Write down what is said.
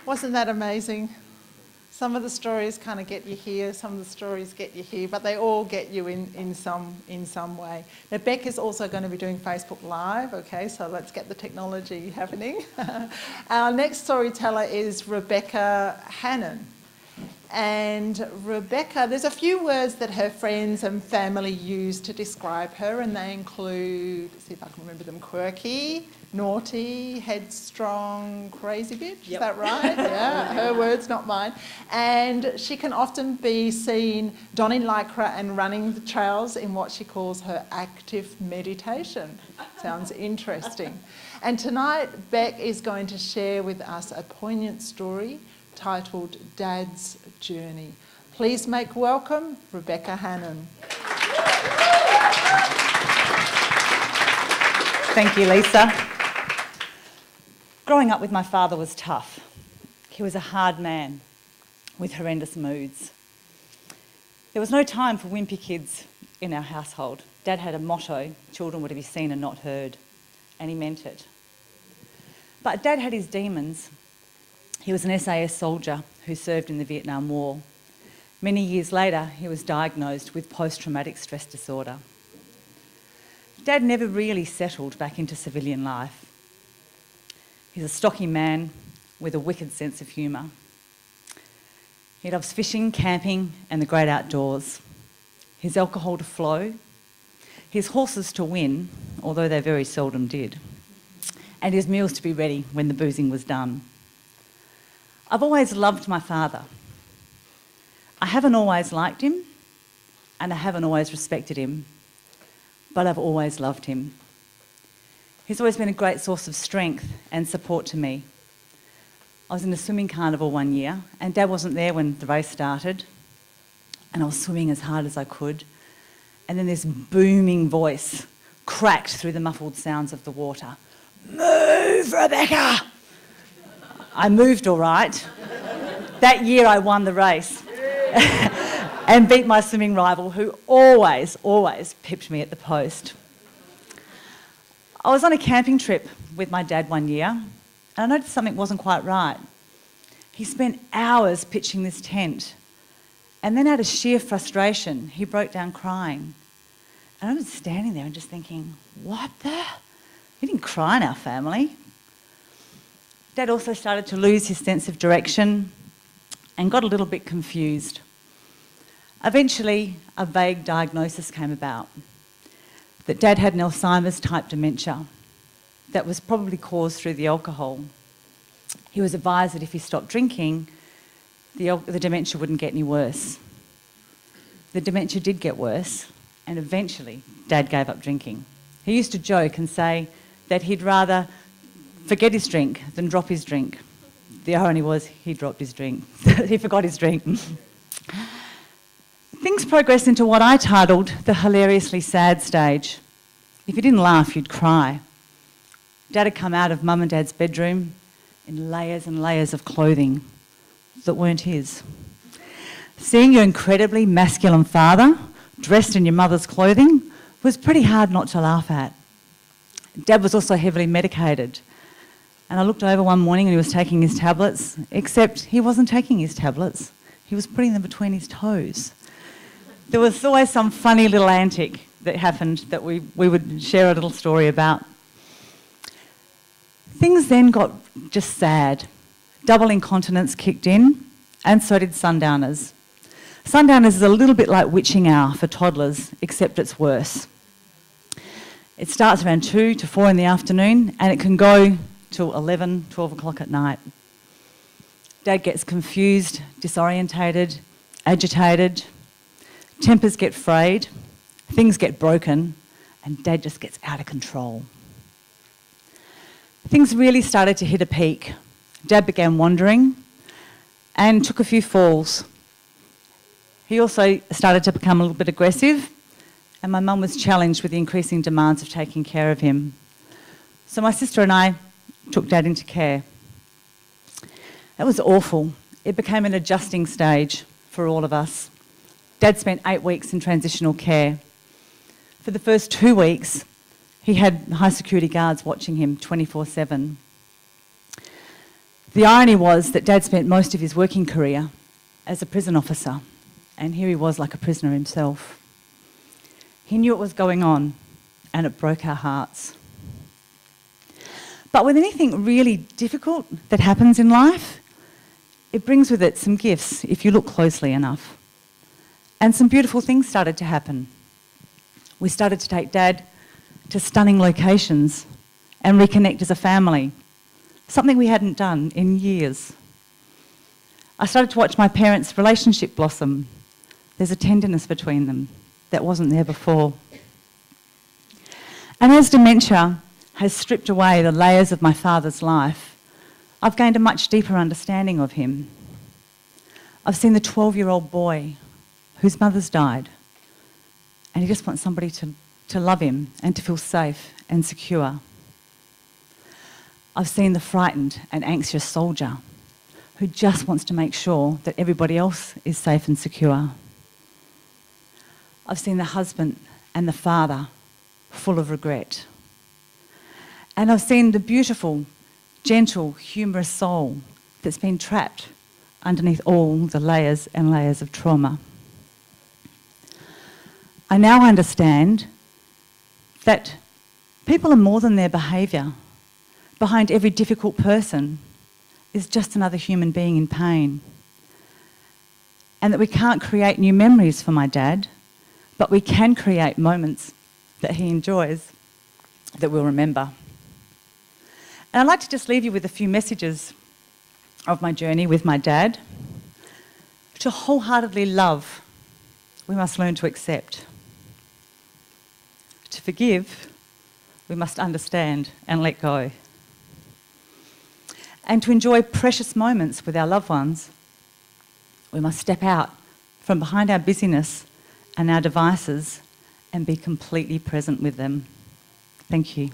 Wasn't that amazing? Some of the stories kind of get you here, some of the stories get you here, but they all get you in some way. Now, Beck is also going to be doing Facebook Live, okay, so let's get the technology happening. Our next storyteller is Rebecca Hannon. And Rebecca, there's a few words that her friends and family use to describe her, and they include, let's see if I can remember them, quirky, naughty, headstrong, crazy bitch, is that right? Yeah, her words, not mine. And she can often be seen donning lycra and running the trails in what she calls her active meditation. Sounds interesting. And tonight, Beck is going to share with us a poignant story titled Dad's Journey. Please make welcome Rebecca Hannon. Thank you, Lisa. Growing up with my father was tough. He was a hard man with horrendous moods. There was no time for wimpy kids in our household. Dad had a motto, children were to be seen and not heard, and he meant it. But Dad had his demons. He was an SAS soldier who served in the Vietnam War. Many years later, he was diagnosed with post-traumatic stress disorder. Dad never really settled back into civilian life. He's a stocky man with a wicked sense of humour. He loves fishing, camping and the great outdoors. His alcohol to flow, his horses to win, although they very seldom did, and his meals to be ready when the boozing was done. I've always loved my father. I haven't always liked him, and I haven't always respected him, but I've always loved him. He's always been a great source of strength and support to me. I was in a swimming carnival one year, and Dad wasn't there when the race started, and I was swimming as hard as I could, and then this booming voice cracked through the muffled sounds of the water. "Move, Rebecca!" I moved all right. That year I won the race and beat my swimming rival, who always pipped me at the post. I was on a camping trip with my dad one year, and I noticed something wasn't quite right. He spent hours pitching this tent, and then out of sheer frustration, he broke down crying. And I was standing there and just thinking, what the? He didn't cry in our family. Dad also started to lose his sense of direction and got a little bit confused. Eventually, a vague diagnosis came about, that Dad had an Alzheimer's type dementia that was probably caused through the alcohol. He was advised that if he stopped drinking, the dementia wouldn't get any worse. The dementia did get worse, and eventually Dad gave up drinking. He used to joke and say that he'd rather forget his drink than drop his drink. The irony was he dropped his drink. He forgot his drink. Things progressed into what I titled the hilariously sad stage. If you didn't laugh, you'd cry. Dad had come out of Mum and Dad's bedroom in layers and layers of clothing that weren't his. Seeing your incredibly masculine father dressed in your mother's clothing was pretty hard not to laugh at. Dad was also heavily medicated. And I looked over one morning and he was taking his tablets, except he wasn't taking his tablets. He was putting them between his toes. There was always some funny little antic that happened that we would share a little story about. Things then got just sad. Double incontinence kicked in, and so did sundowners. Sundowners is a little bit like witching hour for toddlers, except it's worse. It starts around 2 to 4 in the afternoon, and it can go till 11, 12 o'clock at night. Dad gets confused, disorientated, agitated, tempers get frayed, things get broken, and Dad just gets out of control. Things really started to hit a peak. Dad began wandering and took a few falls. He also started to become a little bit aggressive, and my mum was challenged with the increasing demands of taking care of him. So my sister and I took Dad into care. That was awful. It became an adjusting stage for all of us. Dad spent 8 weeks in transitional care. For the first 2 weeks, he had high security guards watching him 24/7. The irony was that Dad spent most of his working career as a prison officer, and here he was like a prisoner himself. He knew what was going on, and it broke our hearts. But with anything really difficult that happens in life, it brings with it some gifts if you look closely enough. And some beautiful things started to happen. We started to take Dad to stunning locations and reconnect as a family, something we hadn't done in years. I started to watch my parents' relationship blossom. There's a tenderness between them that wasn't there before. And as dementia has stripped away the layers of my father's life, I've gained a much deeper understanding of him. I've seen the 12-year-old boy whose mother's died, and he just wants somebody to love him and to feel safe and secure. I've seen the frightened and anxious soldier who just wants to make sure that everybody else is safe and secure. I've seen the husband and the father full of regret. And I've seen the beautiful, gentle, humorous soul that's been trapped underneath all the layers and layers of trauma. I now understand that people are more than their behaviour. Behind every difficult person is just another human being in pain. And that we can't create new memories for my dad, but we can create moments that he enjoys that we'll remember. And I'd like to just leave you with a few messages of my journey with my dad. To wholeheartedly love, we must learn to accept. To forgive, we must understand and let go. And to enjoy precious moments with our loved ones, we must step out from behind our busyness and our devices and be completely present with them. Thank you.